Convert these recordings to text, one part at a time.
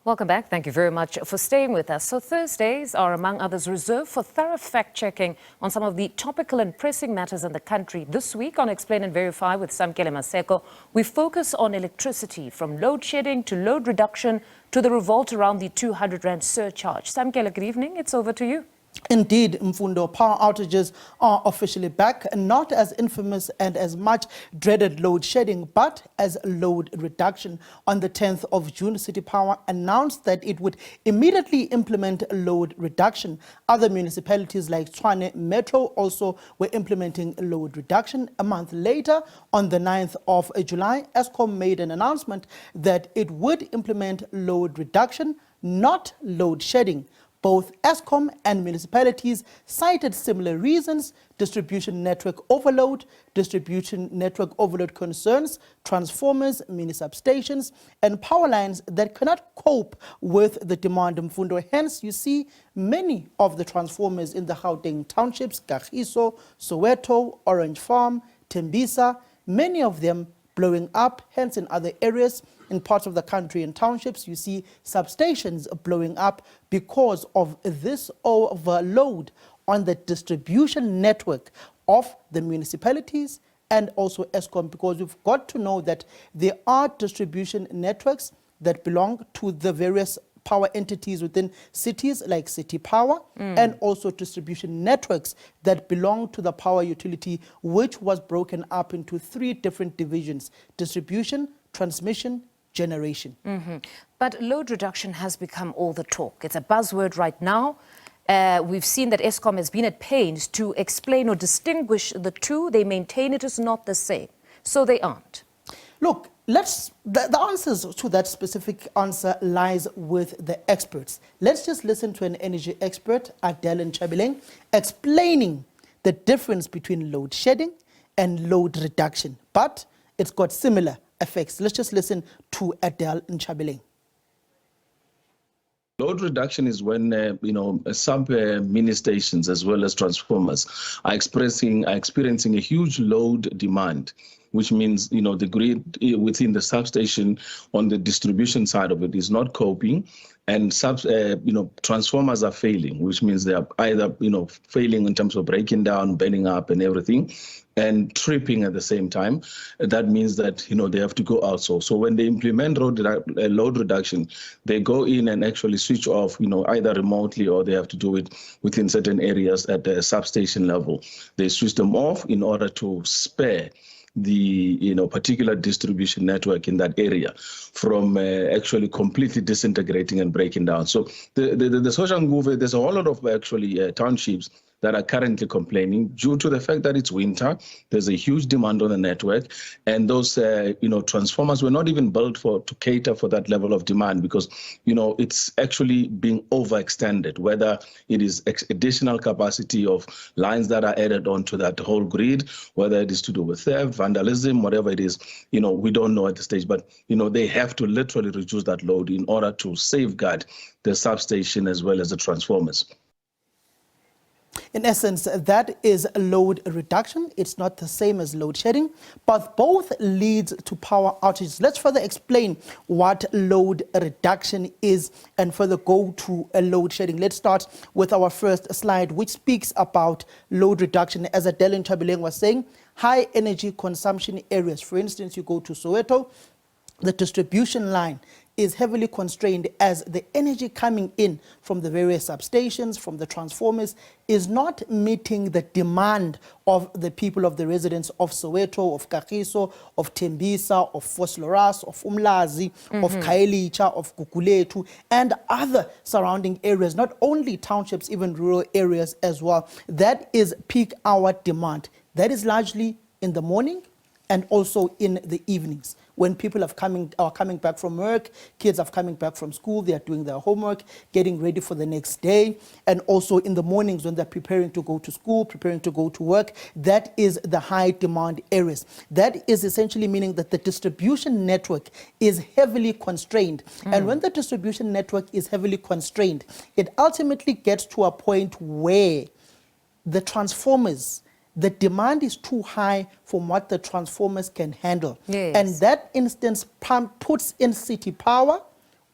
Welcome back. Thank you very much for staying with us. So Thursdays are, among others, reserved for thorough fact-checking on some of the topical and pressing matters in the country. This week on Explain and Verify with Samkele Maseko, we focus on electricity, from load shedding to load reduction to the revolt around the 200 Rand surcharge. Samkele, good evening. It's over to you. Indeed, Mfundo, power outages are officially back, not as infamous and as much dreaded load shedding, but as load reduction. On the 10th of June, City Power announced that it would immediately implement load reduction. Other municipalities like Tshwane Metro also were implementing load reduction. A month later, on the 9th of July, Eskom made an announcement that it would implement load reduction, not load shedding. Both Eskom and municipalities cited similar reasons: distribution network overload concerns, transformers, mini substations, and power lines that cannot cope with the demand. Mfundo. Hence, you see many of the transformers in the Gauteng townships, Kagiso, Soweto, Orange Farm, Tembisa, many of them blowing up. Hence, in other areas, in parts of the country and townships, you see substations blowing up because of this overload on the distribution network of the municipalities and also Eskom, because we've got to know that there are distribution networks that belong to the various power entities within cities like City Power, and also distribution networks that belong to the power utility, which was broken up into 3 different divisions: distribution, transmission, generation. But load reduction has become all the talk. It's a buzzword right now. We've seen that Eskom has been at pains to explain or distinguish the two. They maintain it is not the same, so they aren't. Look, the answers to that specific answer lies with the experts. Let's just listen to an energy expert, Adele Nchabileng, explaining the difference between load shedding and load reduction. But it's got similar effects. Let's just listen to Adele Nchabileng. Load reduction is when sub mini stations as well as transformers are experiencing a huge load demand, which means the grid within the substation on the distribution side of it is not coping, and transformers are failing, which means they are either failing in terms of breaking down, bending up, and everything, and tripping at the same time. That means that they have to go out. So when they implement load reduction, they go in and actually switch off, either remotely, or they have to do it within certain areas at the substation level. They switch them off in order to spare the particular distribution network in that area from actually completely disintegrating and breaking down. So the social move, there's a whole lot of actually townships that are currently complaining due to the fact that it's winter. There's a huge demand on the network, and those transformers were not even built to cater for that level of demand, because it's actually being overextended, whether it is additional capacity of lines that are added onto that whole grid, whether it is to do with theft, vandalism, whatever it is, we don't know at this stage. But they have to literally reduce that load in order to safeguard the substation as well as the transformers. In essence, that is load reduction. It's not the same as load shedding, but both leads to power outages. Let's further explain what load reduction is and further go to a load shedding. Let's start with our first slide, which speaks about load reduction. As Adele Nchabileng was saying, high energy consumption areas. For instance, you go to Soweto, the distribution line is heavily constrained as the energy coming in from the various substations, from the transformers, is not meeting the demand of the people, of the residents of Soweto, of Kagiso, of Tembisa, of Vosloorus, of Umlazi, of Khayelitsha, of Gugulethu, and other surrounding areas, not only townships, even rural areas as well. That is peak hour demand. That is largely in the morning and also in the evenings, when people are coming back from work, kids are coming back from school, they are doing their homework, getting ready for the next day, and also in the mornings when they're preparing to go to school, preparing to go to work. That is the high demand areas. That is essentially meaning that the distribution network is heavily constrained. And when the distribution network is heavily constrained, it ultimately gets to a point where the transformers, the demand is too high from what the transformers can handle. Yes. And that instance puts in City Power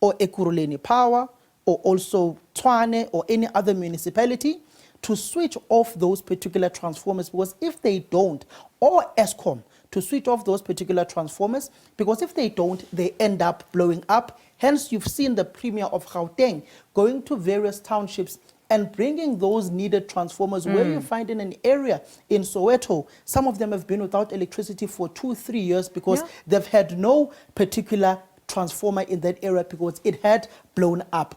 or Ekurhuleni Power or also Tshwane or any other municipality to switch off those particular transformers, because if they don't, or Eskom to switch off those particular transformers, because if they don't, they end up blowing up. Hence, you've seen the Premier of Gauteng going to various townships and bringing those needed transformers where you find in an area in Soweto, some of them have been without electricity for 2-3 years because they've had no particular transformer in that area because it had blown up.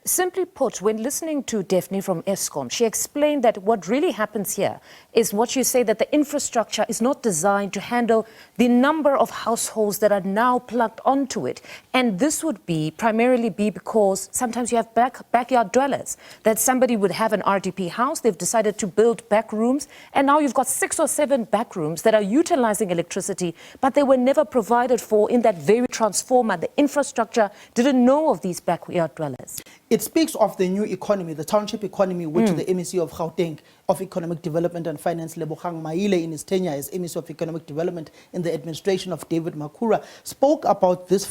Simply put, when listening to Daphne from Eskom, she explained that what really happens here is what you say, that the infrastructure is not designed to handle the number of households that are now plugged onto it. And this would primarily be because sometimes you have backyard dwellers, that somebody would have an RDP house, they've decided to build back rooms, and now you've got 6 or 7 back rooms that are utilizing electricity, but they were never provided for in that very transformer. The infrastructure didn't know of these backyard dwellers. It speaks of the new economy, the township economy, which the MEC of Gauteng of Economic Development and Finance, Lebogang Maile, in his tenure as MEC of Economic Development in the administration of David Makura, spoke about this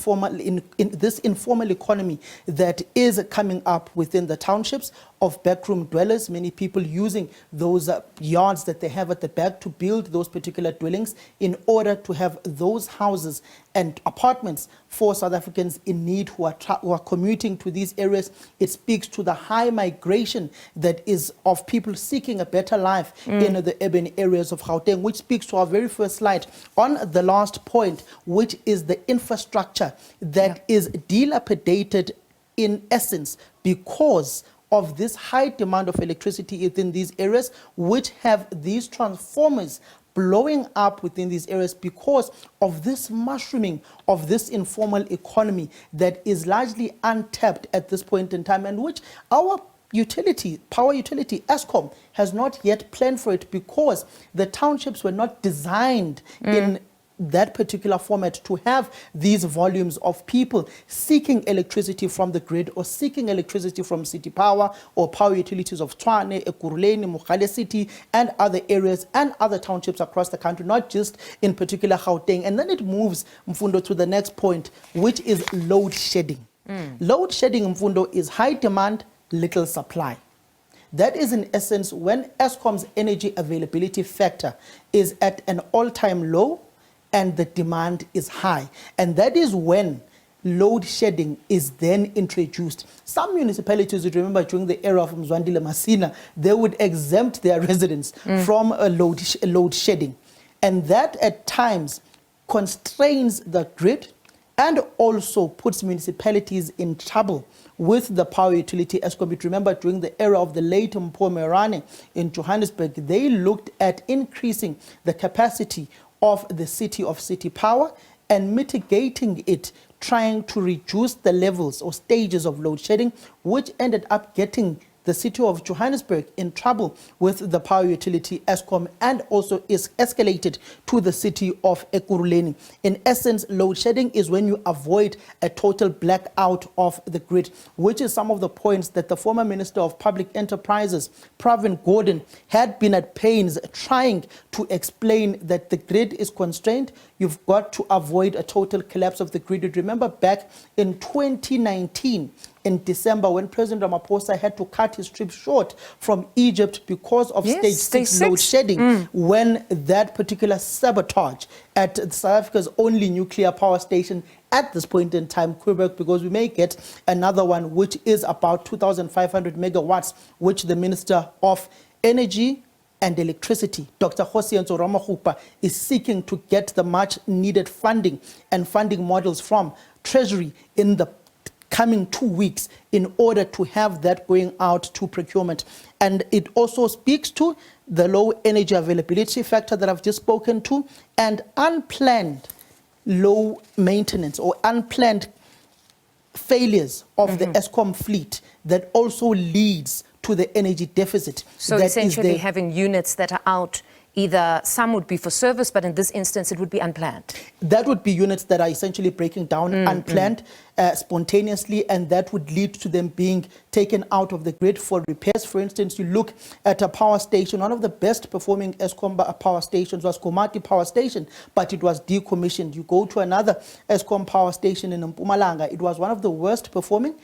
this informal economy that is coming up within the townships of backroom dwellers, many people using those yards that they have at the back to build those particular dwellings in order to have those houses and apartments for South Africans in need who are commuting to these areas. It speaks to the high migration that is of people seeking a better life in the urban areas of Gauteng, which speaks to our very first slide on the last point, which is the infrastructure that is dilapidated in essence because of this high demand of electricity within these areas, which have these transformers blowing up within these areas because of this mushrooming of this informal economy that is largely untapped at this point in time, and which our power utility, Eskom, has not yet planned for it because the townships were not designed in that particular format to have these volumes of people seeking electricity from the grid or seeking electricity from City Power or power utilities of Tshwane, Ekurhuleni, Samkele City, and other areas and other townships across the country, not just in particular Gauteng. And then it moves, Mfundo, to the next point, which is load shedding. Load shedding, Mfundo, is high demand, little supply. That is in essence when Eskom's energy availability factor is at an all-time low and the demand is high. And that is when load shedding is then introduced. Some municipalities, you remember during the era of Mzwandile Masina, they would exempt their residents from a load shedding. And that at times constrains the grid and also puts municipalities in trouble with the power utility Eskom. You remember during the era of the late Mpho Merane in Johannesburg, they looked at increasing the capacity of the City Power and mitigating it, trying to reduce the levels or stages of load shedding, which ended up getting the city of Johannesburg in trouble with the power utility Eskom, and also is escalated to the city of Ekurhuleni. In essence, load shedding is when you avoid a total blackout of the grid, which is some of the points that the former Minister of Public Enterprises, Pravin Gordhan, had been at pains trying to explain that the grid is constrained. You've got to avoid a total collapse of the grid. You remember back in 2019, in December, when President Ramaphosa had to cut his trip short from Egypt because of stage 6 load shedding, when that particular sabotage at South Africa's only nuclear power station at this point in time, Quebec, because we may get another one, which is about 2,500 megawatts, which the Minister of Energy and Electricity, Dr. Kgosientsho Ramokgopa, is seeking to get the much needed funding and funding models from Treasury in the coming 2 weeks in order to have that going out to procurement. And it also speaks to the low energy availability factor that I've just spoken to, and unplanned low maintenance or unplanned failures of the Eskom fleet that also leads to the energy deficit. So that essentially having units that are out either some would be for service, but in this instance, it would be unplanned. That would be units that are essentially breaking down unplanned, spontaneously, and that would lead to them being taken out of the grid for repairs. For instance, you look at a power station, one of the best performing Eskom power stations was Komati Power Station, but it was decommissioned. You go to another Eskom power station in Mpumalanga, it was one of the worst performing.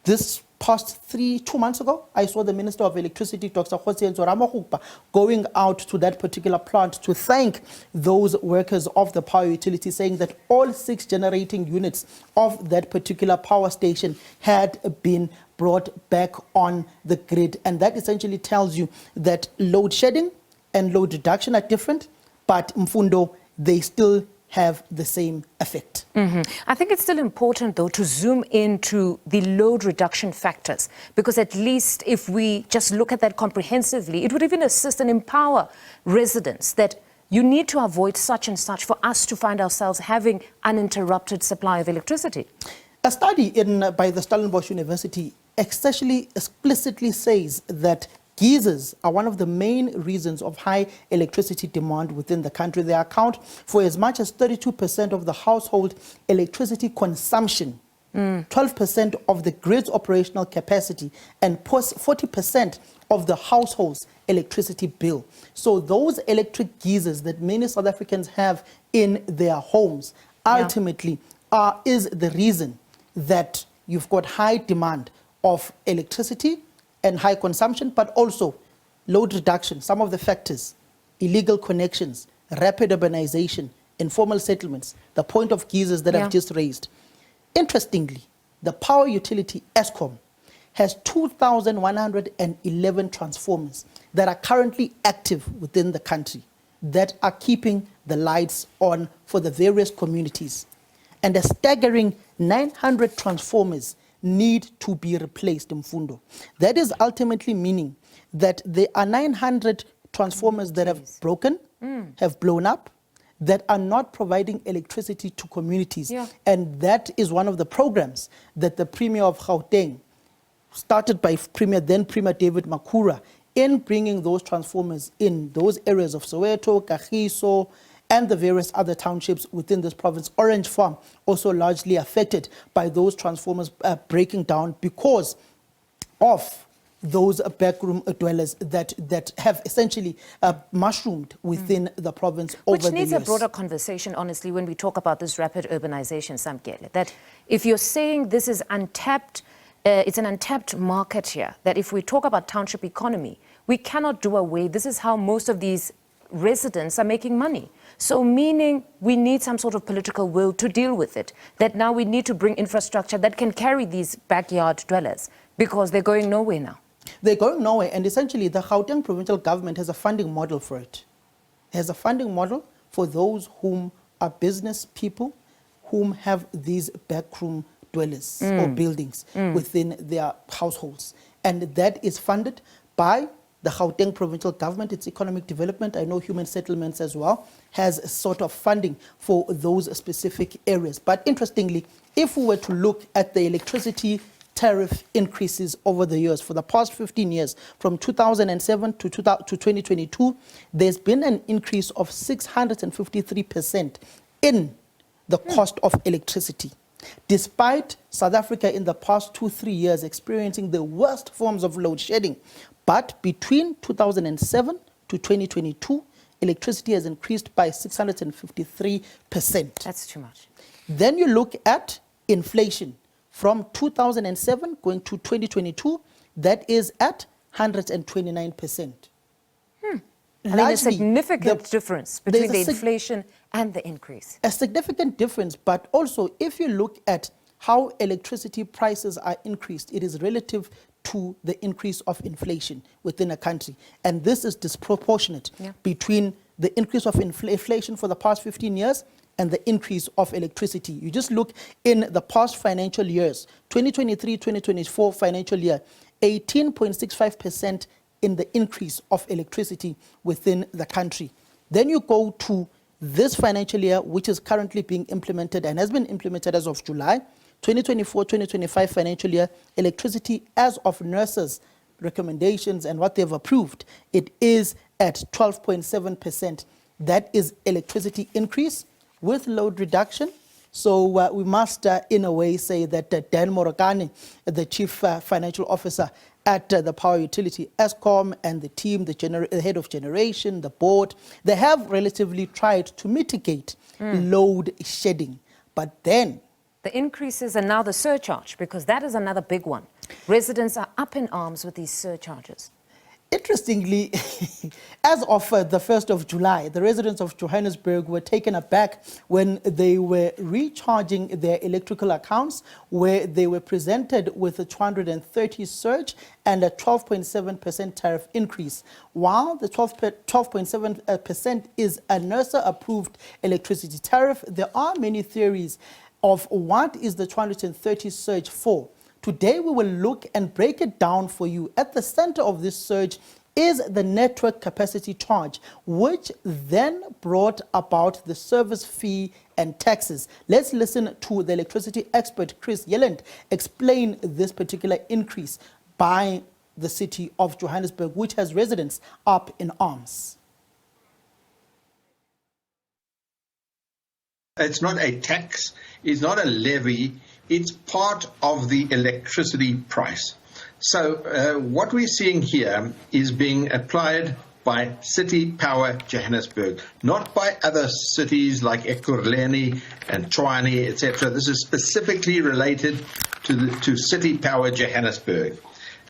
This past 2 months ago, I saw the Minister of Electricity, Dr. Jose Nzorama, going out to that particular plant to thank those workers of the power utility, saying that all 6 generating units of that particular power station had been brought back on the grid. And that essentially tells you that load shedding and load reduction are different, but Mfundo, they still have the same effect. I think it's still important, though, to zoom into the load reduction factors, because at least if we just look at that comprehensively, it would even assist and empower residents that you need to avoid such and such for us to find ourselves having uninterrupted supply of electricity. A study by the Stellenbosch University explicitly says that geysers are one of the main reasons of high electricity demand within the country. They account for as much as 32% of the household electricity consumption, 12% of the grid's operational capacity, and 40% of the household's electricity bill. So those electric geysers that many South Africans have in their homes ultimately is the reason that you've got high demand of electricity and high consumption, but also load reduction. Some of the factors: illegal connections, rapid urbanization, informal settlements, the point of geysers that I've just raised. Interestingly, the power utility Eskom has 2,111 transformers that are currently active within the country that are keeping the lights on for the various communities. And a staggering 900 transformers need to be replaced in Mfundo. That is ultimately meaning that there are 900 transformers that have broken, have blown up, that are not providing electricity to communities. And that is one of the programs that the Premier of Gauteng, started by then Premier David Makura, in bringing those transformers in those areas of Soweto, Kagiso, and the various other townships within this province. Orange Farm also largely affected by those transformers breaking down because of those backroom dwellers that have essentially mushroomed within the province over the years. Which needs a broader conversation, honestly, when we talk about this rapid urbanization, Samkele. That if you're saying this is untapped, it's an untapped market here, that if we talk about township economy, we cannot do away. This is how most of these residents are making money. So meaning we need some sort of political will to deal with it, that now we need to bring infrastructure that can carry these backyard dwellers, because they're going nowhere now. They're going nowhere, and essentially the Gauteng provincial government has a funding model for it. It has a funding model for those whom are business people, whom have these backroom dwellers or buildings within their households. And that is funded by the Gauteng provincial government, its economic development, I know human settlements as well, has a sort of funding for those specific areas. But interestingly, if we were to look at the electricity tariff increases over the years, for the past 15 years, from 2007 to 2022, there's been an increase of 653% in the cost of electricity. Despite South Africa in the past 2-3 years experiencing the worst forms of load shedding, but between 2007 to 2022, electricity has increased by 653%. That's too much. Then you look at inflation. From 2007 going to 2022, that is at 129%. I mean, a significant difference between the inflation and the increase. A significant difference, but also if you look at how electricity prices are increased, it is relative to the increase of inflation within a country. And this is disproportionate between the increase of inflation for the past 15 years and the increase of electricity. You just look in the past financial years, 2023-2024 financial year, 18.65% in the increase of electricity within the country. Then you go to this financial year, which is currently being implemented and has been implemented as of July, 2024-2025 financial year, electricity as of nurses' recommendations and what they've approved, it is at 12.7%. That is electricity increase with load reduction. So we must, in a way, say that Dan Moragane, the Chief Financial Officer at the power utility, Eskom, and the team, the head of generation, the board, they have relatively tried to mitigate load shedding. But then the increases and now the surcharge, because that is another big one. Residents are up in arms with these surcharges. Interestingly, as of the 1st of July, the residents of Johannesburg were taken aback when they were recharging their electrical accounts, where they were presented with a 230 surge and a 12.7% tariff increase. While the 12.7% is a NERSA-approved electricity tariff, there are many theories of what is the 230 surge for. Today, we will look and break it down for you. At the center of this surge is the network capacity charge, which then brought about the service fee and taxes. Let's listen to the electricity expert, Chris Yelland, explain this particular increase by the city of Johannesburg, which has residents up in arms. It's not a tax, it's not a levy, it's part of the electricity price. So what we're seeing here is being applied by City Power Johannesburg, not by other cities like Ekurhuleni and Tshwane, etc. This is specifically related to City Power Johannesburg.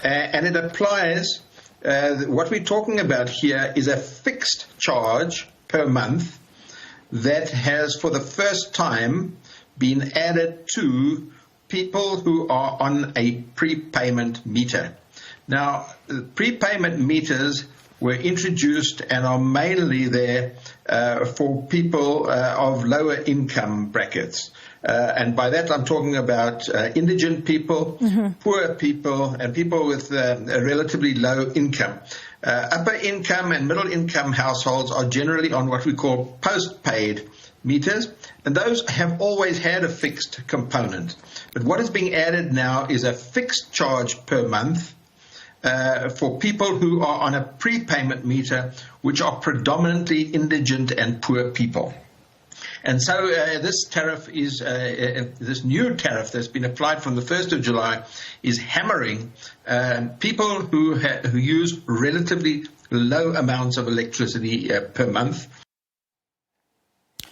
And it applies, what we're talking about here is a fixed charge per month that has for the first time been added to people who are on a prepayment meter. Now, prepayment meters were introduced and are mainly there for people of lower income brackets. And by that I'm talking about indigent people, poor people, and people with a relatively low income. Upper income and middle income households are generally on what we call postpaid meters, and those have always had a fixed component. But what is being added now is a fixed charge per month for people who are on a prepayment meter, which are predominantly indigent and poor people. And so this tariff is, this new tariff that's been applied from the 1st of July is hammering people who use relatively low amounts of electricity per month.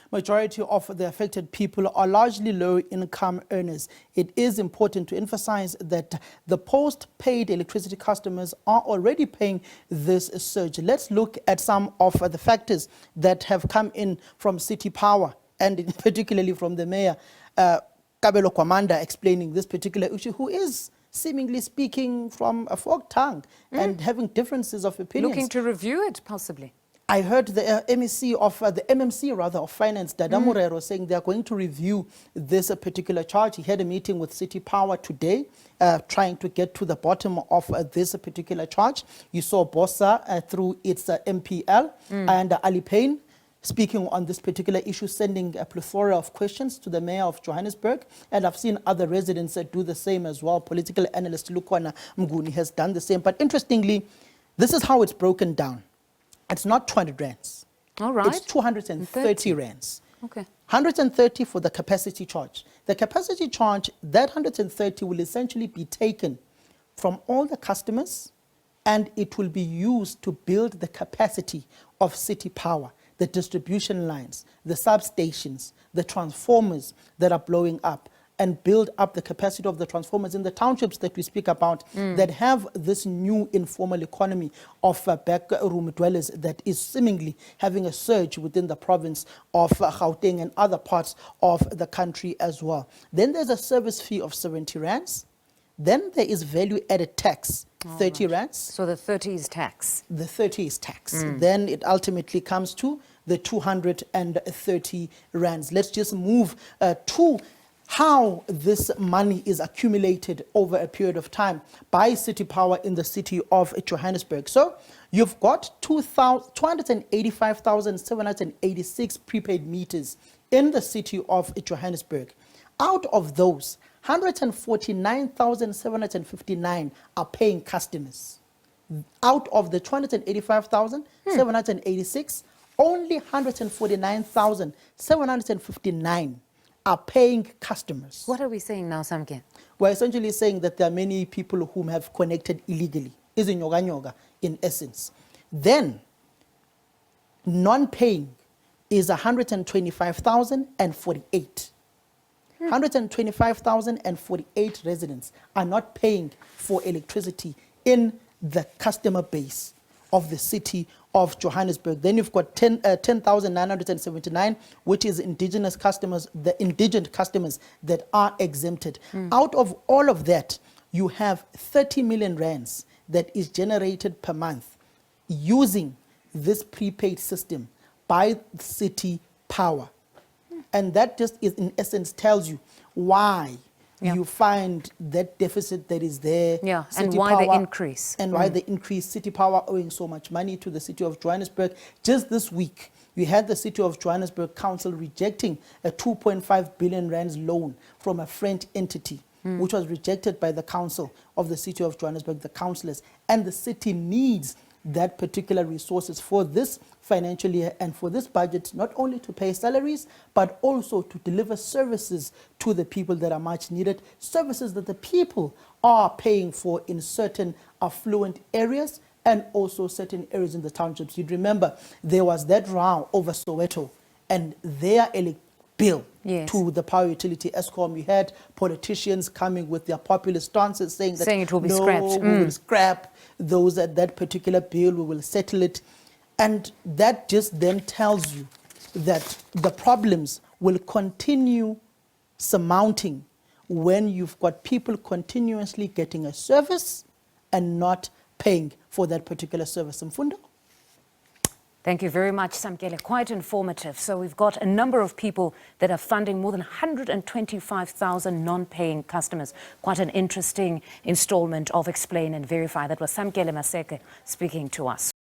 Majority of the affected people are largely low-income earners. It is important to emphasize that the post-paid electricity customers are already paying this surge. Let's look at some of the factors that have come in from City Power, and particularly from the Mayor, Kabelo Kwamanda, explaining this particular issue, who is seemingly speaking from a forked tongue and having differences of opinions. Looking to review it, possibly. I heard the MMC of Finance, Dada Morero, saying they are going to review this particular charge. He had a meeting with City Power today, trying to get to the bottom of this particular charge. You saw Bossa through its MPL and Ali Payne speaking on this particular issue, sending a plethora of questions to the Mayor of Johannesburg. And I've seen other residents do the same as well. Political analyst Lukwana Mnguni has done the same. But interestingly, this is how it's broken down. It's not 200 rands. All right. It's 230 rands. Okay. 130 for the capacity charge. The capacity charge, that 130 will essentially be taken from all the customers, and it will be used to build the capacity of City Power, the distribution lines, the substations, the transformers that are blowing up, and build up the capacity of the transformers in the townships that we speak about that have this new informal economy of backroom dwellers that is seemingly having a surge within the province of Gauteng and other parts of the country as well. Then there's a service fee of 70 rands. Then there is value-added tax, 30 rands. So the 30 is tax. The 30 is tax. Then it ultimately comes to the 230 rands. Let's just move to how this money is accumulated over a period of time by City Power in the city of Johannesburg. So you've got 285,786 prepaid meters in the city of Johannesburg. Out of those, 149,759 are paying customers. Out of the 285,786, only 149,759 are paying customers. What are we saying now, Samkele? We're essentially saying that there are many people whom have connected illegally, is in yoga in essence. Then, non-paying is 125,048. 125,048 residents are not paying for electricity in the customer base of the city of Johannesburg. Then you've got 10,979, which is indigenous customers, the indigent customers that are exempted. Out of all of that, you have 30 million rands that is generated per month using this prepaid system by City Power. And that just is, in essence, tells you why you find that deficit that is there. Yeah, City and why Power, the increase. And why the increase. City Power owing so much money to the city of Johannesburg. Just this week, we had the city of Johannesburg Council rejecting a 2.5 billion rands loan from a French entity, which was rejected by the council of the city of Johannesburg, the councillors. And the city needs that particular resources for this financial year and for this budget, not only to pay salaries, but also to deliver services to the people that are much needed, services that the people are paying for in certain affluent areas and also certain areas in the townships. You'd remember there was that row over Soweto and their bill to the power utility Eskom. You had politicians coming with their populist stances saying that it will be no, scrapped. we will scrap those at that particular bill, we will settle it. And that just then tells you that the problems will continue surmounting when you've got people continuously getting a service and not paying for that particular service. Mfundo? Thank you very much, Samkele. Quite informative. So we've got a number of people that are funding more than 125,000 non-paying customers. Quite an interesting installment of Explain and Verify. That was Samkele Maseko speaking to us.